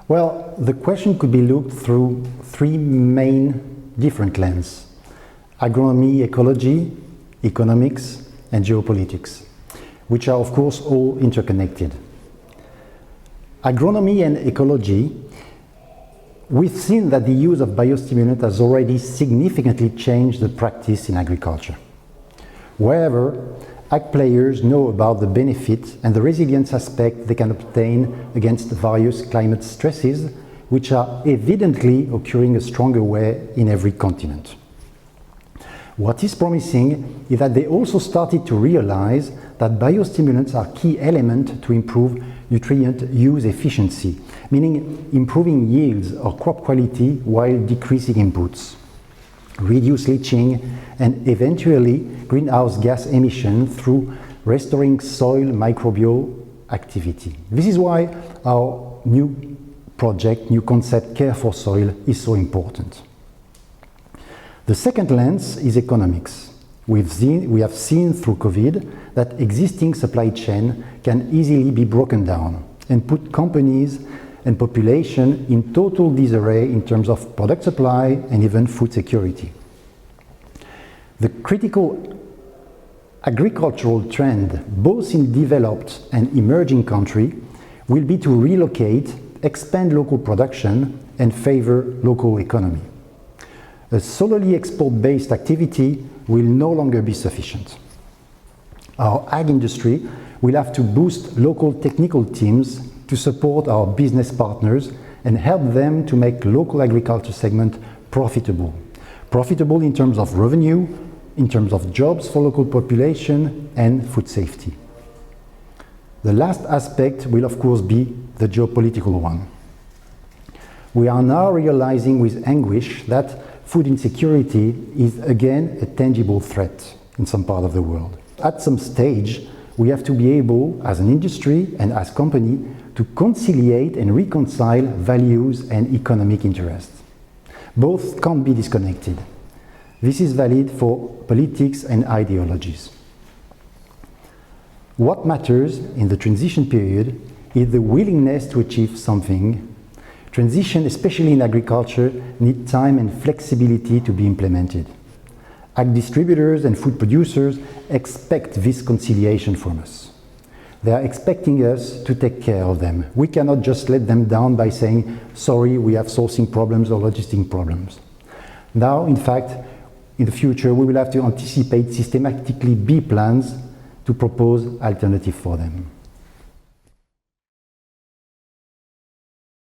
Well, the question could be looked through three main different lenses: agronomy, ecology, economics, and geopolitics, which are of course all interconnected. Agronomy and ecology, we've seen that the use of biostimulant has already significantly changed the practice in agriculture. Wherever ag players know about the benefit and the resilience aspect they can obtain against various climate stresses, which are evidently occurring a stronger way in every continent. What is promising is that they also started to realize that biostimulants are key element to improve nutrient use efficiency, meaning improving yields or crop quality while decreasing inputs, reduce leaching, and eventually greenhouse gas emission through restoring soil microbial activity. This is why our new project, new concept, Care for Soil, is so important. The second lens is economics. We have seen through COVID that existing supply chain can easily be broken down and put companies and population in total disarray in terms of product supply and even food security. The critical agricultural trend, both in developed and emerging countries, will be to relocate, expand local production, and favor local economy. A solely export-based activity will no longer be sufficient. Our ag industry will have to boost local technical teams to support our business partners and help them to make local agriculture segment profitable. Profitable in terms of revenue, in terms of jobs for local population, and food safety. The last aspect will of course be the geopolitical one. We are now realizing with anguish that food insecurity is again a tangible threat in some part of the world. At some stage, we have to be able, as an industry and as company, to conciliate and reconcile values and economic interests. Both can't be disconnected. This is valid for politics and ideologies. What matters in the transition period is the willingness to achieve something. Transition, especially in agriculture, need time and flexibility to be implemented. Ag distributors and food producers expect this conciliation from us. They are expecting us to take care of them. We cannot just let them down by saying, sorry, we have sourcing problems or logistic problems. Now, in fact, in the future, we will have to anticipate systematically B plans to propose alternatives for them.